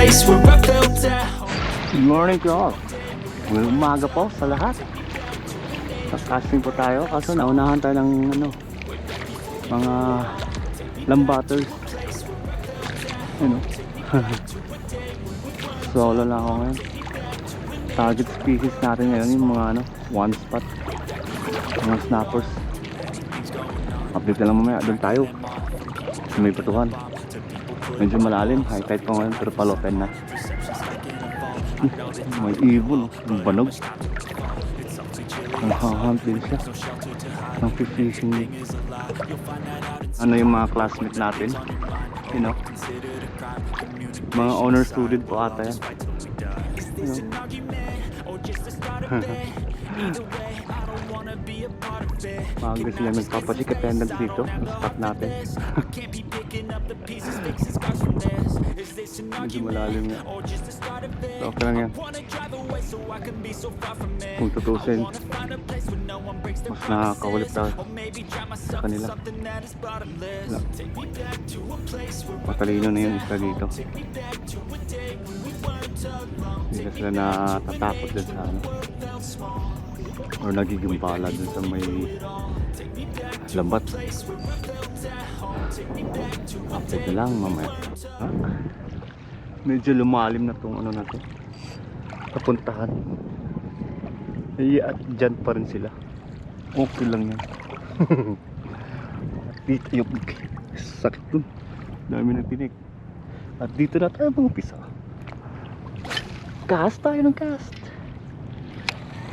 place where I felt at home. Good morning to all. Magandang umaga po sa lahat. Casting po tayo kaso naunahan tayo ng mga lambaters. Solo lang ako ngayon. Target species natin ngayon yung mga one spot, mga snappers. Update na lang mamaya, doon tayo sa may patuhan. Medyo malalim, high tide pa ngayon pero palopen na. May ibon, ang banog. Ang hahunt din siya. Ang fishing din. Ano yung mga classmate natin, mga honor student po ata yan. Maaga sila nagpapasik attendance dito sa spot natin. Medyo malalim nga. So, okay lang yan. Kung tutusin, mas nakakawalip tayo sa kanila. Matalino na yung isa dito. Hindi na sila natatakot din sa or nagigimpala dun sa may lambat. Update na lang mamaya. Medyo lumalim na tong na to, kapuntahan. At dyan pa rin sila. Okay lang yan. Dito yung sakit dun, dami ng tinik. At dito na tayo mag-upisa. Cast tayo ng cast.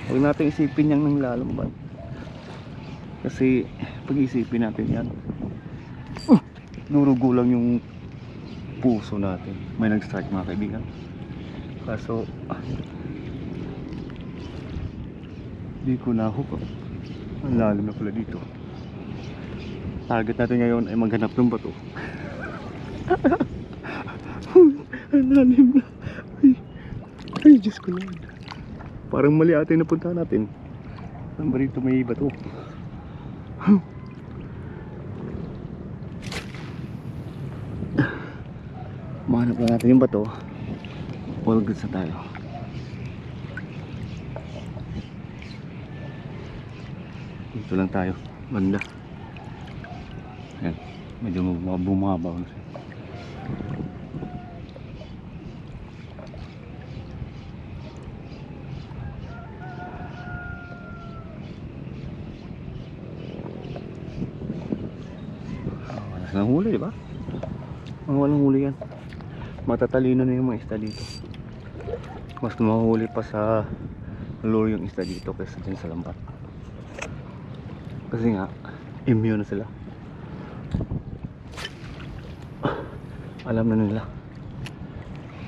Huwag natin isipin yung nang lalamban. Kasi pag isipin natin yan, nurugo lang yung puso natin. May nag-strike mga kaibigan. Kaso di ko nahook. Ang lalim na pala dito. Target natin ngayon ay maghanap ng bato. Ang lalim na. Ay Diyos ko lang. Parang mali ata yung napuntahan natin. Saan ba rito may bato? Mahanap na natin yung bato. All goods na tayo. Dito lang tayo, banda. Ayan, medyo bumabaw na siya. Wala silang huli, diba? Mga walang huli yan. Matatalino na yung mga isda dito. Mas mahuli pa sa lure yung isda dito kaysa dyan sa lambat. Kasi nga immune na sila. Alam na nila,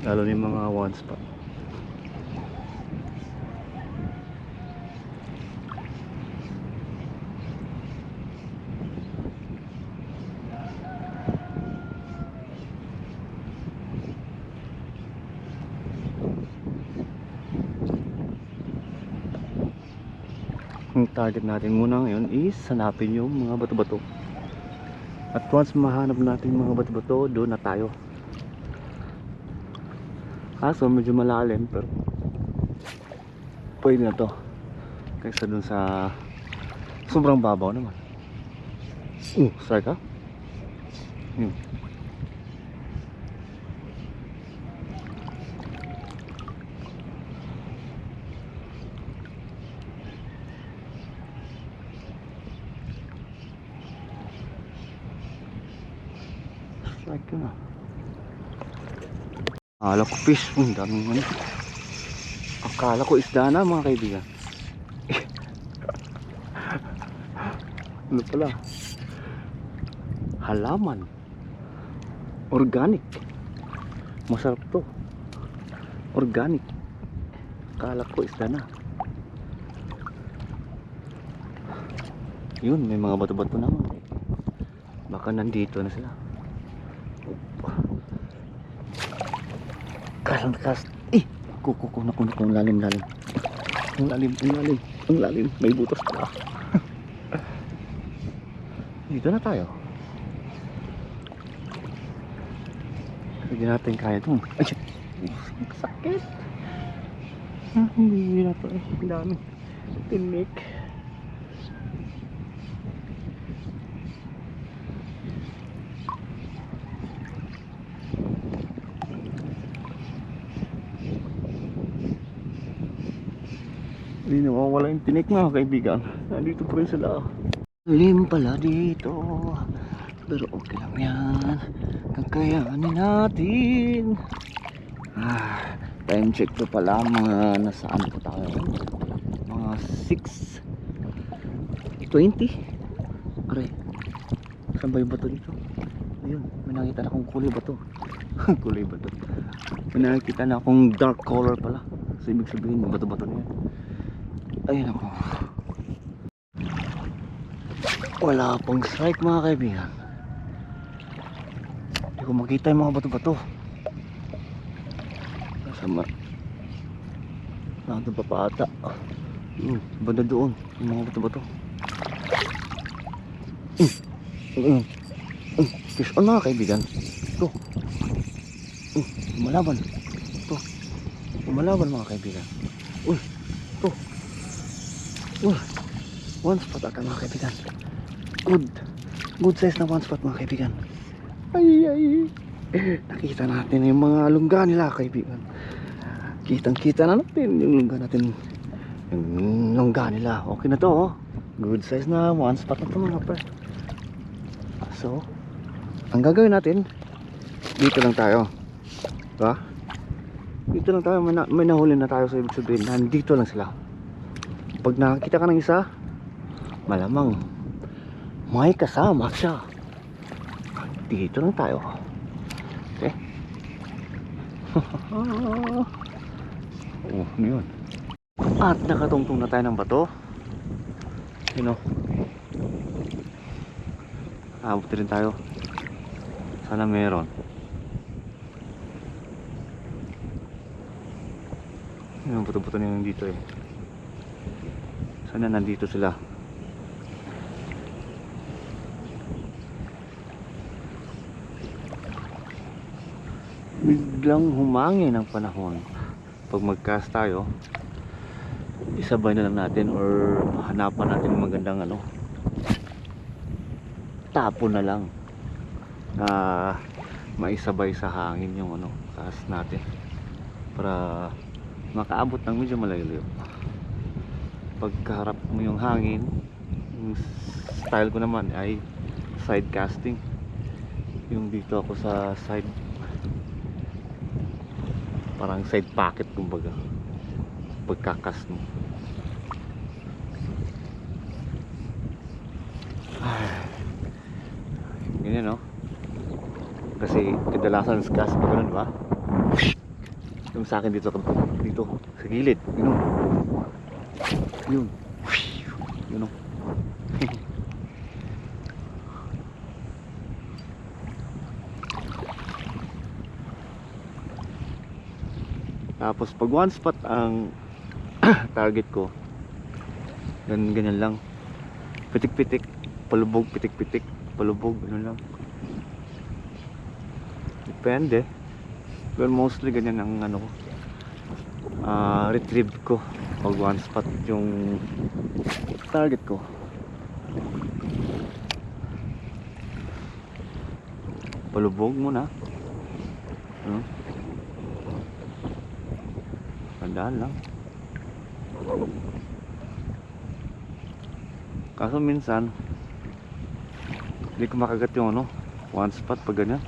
lalo na yung mga one spot. Ang target natin muna ngayon is hanapin yung mga bato-bato. At once mahanap natin yung mga bato-bato, doon na tayo. Kaso medyo malalim pero pwede na to kaysa dun sa sobrang babaw naman. Strike ha? Strike ka na. Akala ko fish. Daming ano. Akala ko isda na mga kaibigan. Ano pala? Halaman. Organic. Masarap to. Organic. Akala ko isda na. Yun, may mga bato-bato naman. Baka nandito na sila. Cast. Kuko ang lalim. Ang lalim. May butas pa. Dito na tayo. Hindi natin kaya ito. Ay, Ang sakit. Hindi na to eh. Ang dami. Tinik. Hindi nawawala yung tinik mga kaibigan. Nandito pa rin sila. Lim pala dito. Pero okay lang yan. Kakayanin natin. Time check to pala. Mga nasaan po tayo? Mga 6:20. Aray. Saan ba yung bato dito? Ayun. May nakita na akong kulay bato. Kulay bato. May nakita na akong dark color pala. So ibig sabihin yung bato-bato na yan. Ayun ako. Wala pang strike mga kaibigan. Hindi ko makita yung mga bato-bato. Kasama. Nandun pa pa ata. Banda doon yung mga bato-bato. Fish on mga kaibigan. Ito. Lumalaban. Ito. Lumalaban mga kaibigan. Ito. One spot ata mga kaibigan. Good size na one spot mga kaibigan. Ay. Nakita natin yung mga lungga nila kaibigan. Kitang kita na natin yung lungga natin. Yung lungga nila. Okay na to oh. Good size na one spot na to mga pre. So ang gagawin natin, dito lang tayo. Diba? Dito lang tayo. May nahuli na tayo. So ibig sabihin nandito lang sila. Pag nakakita ka ng isa, malamang may kasama siya. Dito lang tayo. Okay. Oh, ano yun? At nakatungtong na tayo ng bato. You know, abot rin tayo. Sana meron. Yung buto-buto na yung dito eh. Sana nandito sila. Biglang humangin ang panahon. Pag mag-cast tayo, isabay na lang natin or hanapan natin ng magandang ano, tapon na lang na maisabay sa hangin yung ano, cast natin para makaabot ng medyo malayo. Pagkaharap mo yung hangin, yung style ko naman ay side casting. Yung dito ako sa side, parang side pocket kumbaga pagkakas mo. Ganyan no, kasi kadalasan sa cast pa ganun ba, yung sa akin dito sa gilid, yun no. Tapos pag one spot ang target ko, ganyan lang, pitik-pitik, palubog, pitik-pitik, palubog, ano lang, depende. Pero mostly ganyan ang ano ko, retrieve ko pag one spot yung target ko. Palubog muna, tandaan lang. Kaso minsan hindi ko makagat yung ano, one spot pag ganyan.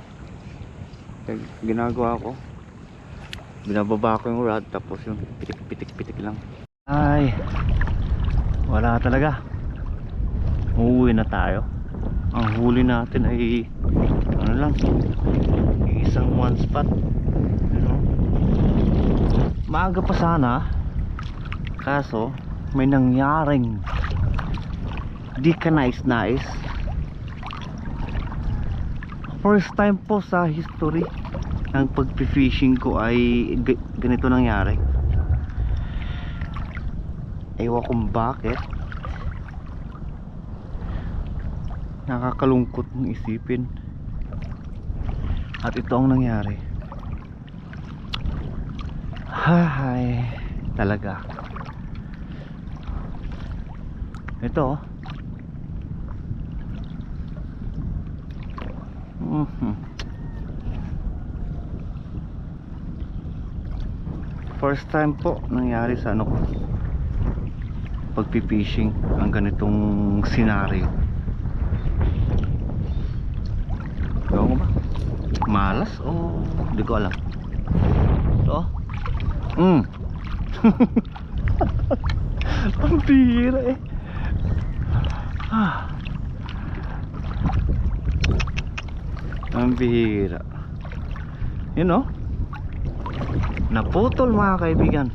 Kaya ginagawa ko, binababa ko yung rod, tapos yung pitik lang. Ay, wala talaga. Uuwi na tayo. Ang huli natin ay ano lang, isang one spot. Maaga pa sana, kaso may nangyaring di ka nais. First time po sa history ng pag-fishing ko ay ganito nangyari. Ewan kung bakit. Nakakalungkot ng isipin. At ito ang nangyari. Hay, talaga. Ito. First time po nangyari sa ano ko, pagpipishing ang ganitong senaryo. Ewan ko ba? Malas o hindi ko alam. Ito. Ang bihira eh. Ang bihira. You know, naputol mga kaibigan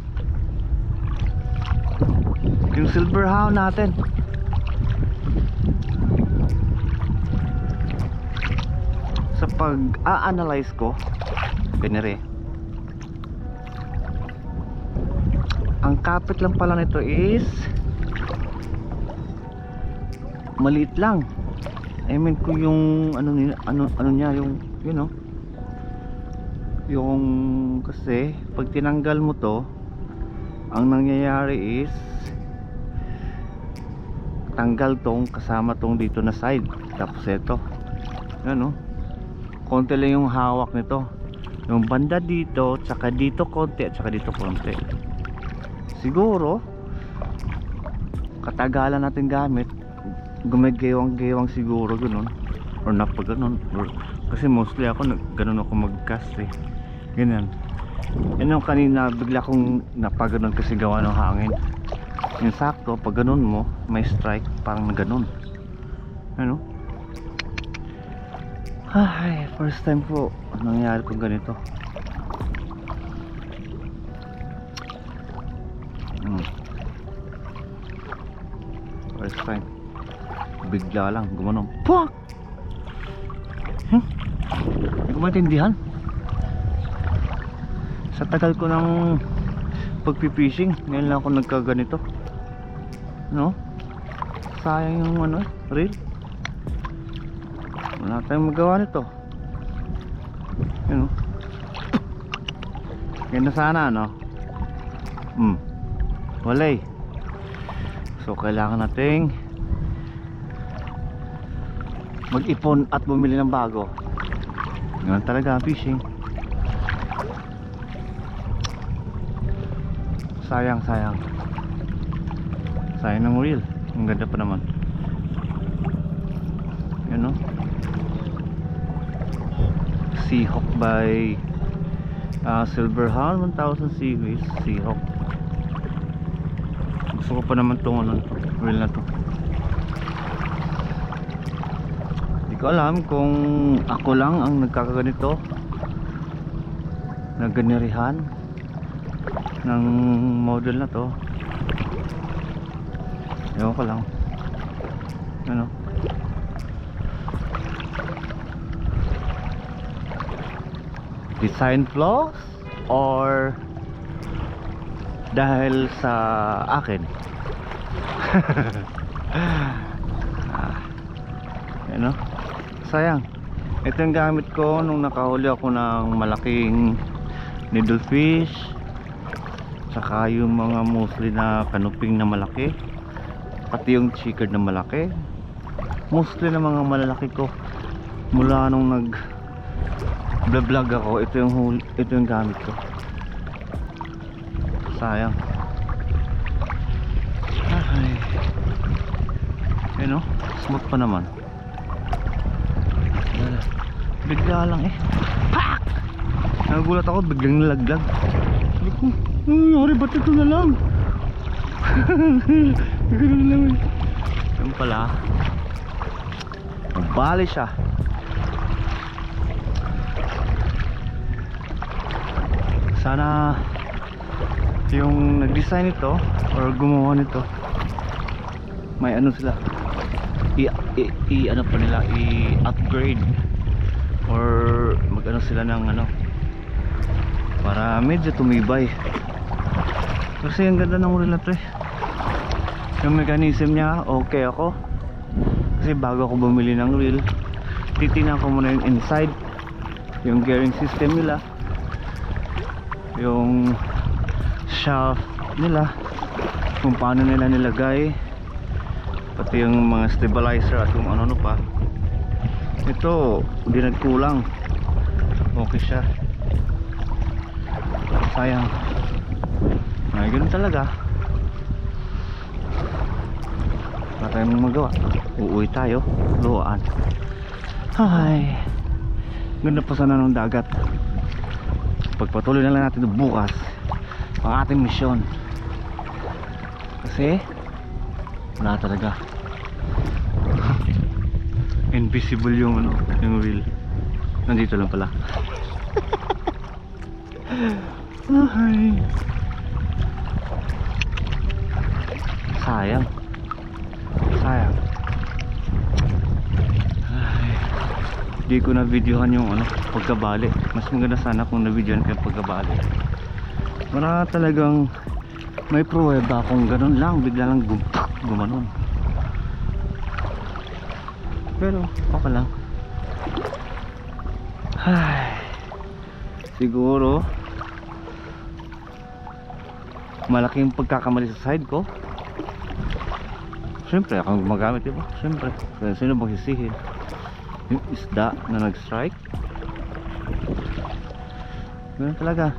yung silver hound natin. Sa pag-a-analyze ko, ganire, ang kapit lang pala nito is maliit lang. I mean kung yung ano niya, yung you know, yung kasi pag tinanggal mo to, ang nangyayari is tanggal tong kasama tong dito na side, tapos ito ano, konti lang yung hawak nito, yung banda dito, tsaka dito konti, at tsaka dito konti. Siguro katagalan natin gamit, gumagewang-gewang siguro ganun, or napaganon, or kasi mostly ako ganun ako mag-cast eh, ganyan. Yan yung kanina bigla kong napaganon kasi gawa ng hangin. Yung sakto pag ganun mo may strike, parang ganun ano. Ay, first time po nangyari kong ganito. First time bigla lang gumanon, puwak. Hindi ko maintindihan. Sa tagal ko ng pagpipishing, ngayon lang ako nagkaganito, no? Sayang yung ano, reel. Wala tayong magawa nito, you know. Ganda sana, no? Walay. So kailangan nating mag-ipon at bumili ng bago. Ganun talaga ang fishing. Sayang ng reel. Ang ganda pa naman, you know. Seahawk by Silver Hound 1000 Seaways. Seahawk. Gusto ko pa naman itong ano, reel na to. Hindi ko alam kung ako lang ang nagkakaganito, nagganirihan ng model na to. Ewan ko lang, ano. Design flaws or dahil sa akin. Ano, sayang. Ito yung gamit ko nung nakahuli ako ng malaking needlefish, saka yung mga mostly na kanuping na malaki, pati yung chicard na malaki. Mostly na mga malalaki ko mula nung nag vlog ako. Ito yung gamit ko. Sayang. Ay, you know, smooth pa naman. Bigla lang eh, pak! Nagulat ako, biglang nalaglag. Sabi ko, nangyari ba't ito na lang? Ganoon lang eh. Yan pala, bali siya. Sana yung nag-design ito or gumawa nito, may ano sila, ano pa nila, i-upgrade or mag-ano sila ng ano, para medyo tumibay. Kasi ang ganda ng reel na to eh. Yung mechanism niya, okay ako. Kasi bago ako bumili ng reel, titingnan ko muna yung inside, yung gearing system nila, yung shaft nila, kung paano nila nilagay, pati yung mga stabilizer at kung ano pa. Ito hindi nagkulang, okay siya. Sayang, ay ganun talaga. Wala tayong magawa, uuwi tayo, luhaan. Ay, ganda pa sana ng dagat. Pagpatuloy na lang natin bukas ang ating misyon, kasi wala talaga. Invisible yung ano, yung wheel. Nandito lang pala. Ay, sayang, sayang. Ay, di ko na videohan yung ano, pagkabali. Mas maganda sana kung na videohan ko yung pagkabali. Wala talagang may pruweba kung ganun lang, bigla lang gumanon. Pero okay lang. Ay, siguro malaking pagkakamali sa side ko. Siyempre ako gumagamit, diba? Siyempre, sino bang sisihin? Yung isda na nag-strike. Ganun talaga.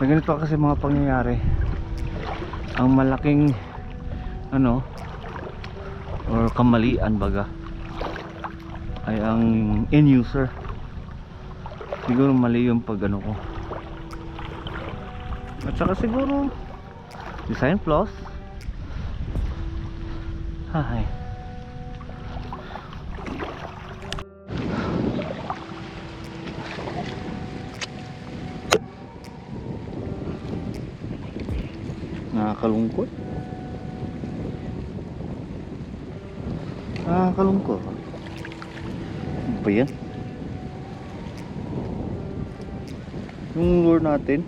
Sa ganito kasi mga pangyayari, ang malaking ano or kamalian baga ay ang end user. Siguro mali yung pag ano ko, at saka siguro design flaws. Hay, nakakalungkot. Nakakalungkot. Ano ba yan? Yung lure natin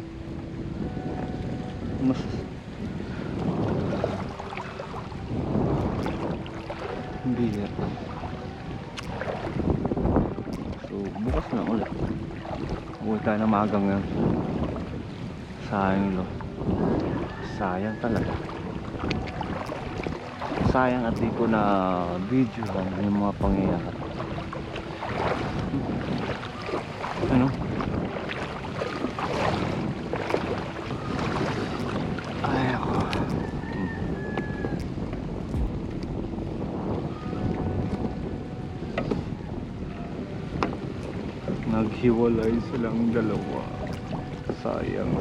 mas hindi yan. So bukas na ulit. Uwi tayo na maagang yan. Sayang lo. Sayang talaga. Sayang at di ko na video yung mga pangyayari. Ano? Ay ako. Naghiwalay silang dalawa. Sayang.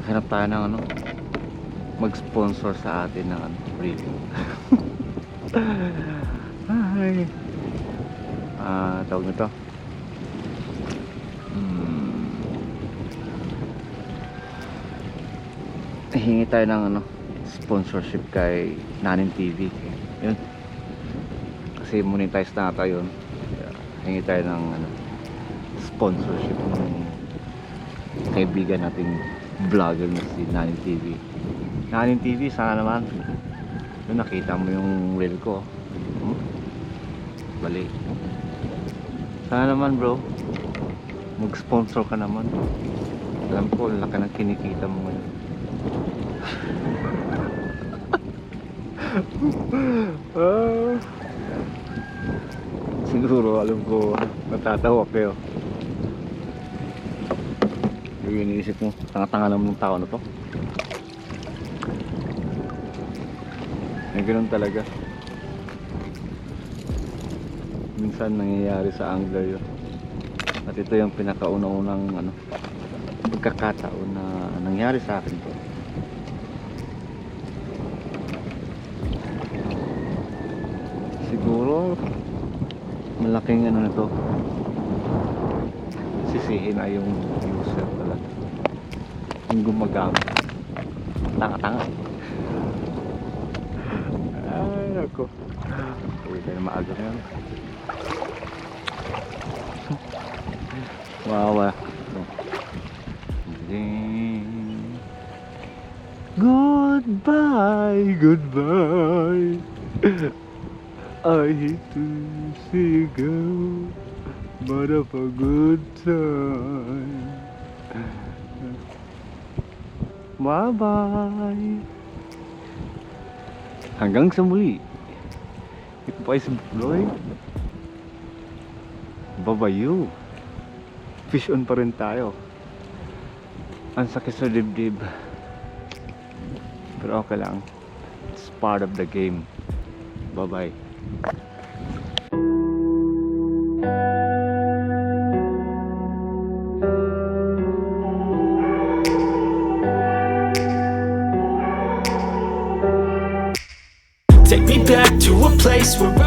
Hanap tayo ng ano, mag-sponsor sa atin ng ano, review. Ay. Tawag nito. Hingi tayo ng ano, sponsorship kay Nanin TV. Yun. Kasi monetize na ata yun. Hingi tayo ng ano, sponsorship ng kaibigan nating vlogger na si Nanin TV. Nanin TV, sana naman yun, nakita mo yung reel ko. Balik. Sana naman bro, mag-sponsor ka naman. Alam ko, laki ng kinikita mo ngayon. Siguro alam ko natatawa kayo. Yung iniisip mo, tanga-tanga naman ng tao na to. Ganun talaga. Minsan nangyayari sa angler yun. At ito yung pinakauna-unang ano, pagkakataon na nangyari sa akin to. Siguro malaking ano na to, sisihin ay yung user talaga, yung gumagamit. Tanga-tanga. Ay ako, uwi tayo maaga na yan. Wawa. Goodbye, goodbye. I hate to see you go, but have a good time. Bye-bye! Hanggang sa muli. Ito pa is Bloy. Babayu. Fish on pa rin tayo. Ang sakit sa dibdib. Pero okay lang. It's part of the game. Bye-bye. Take me back to a place where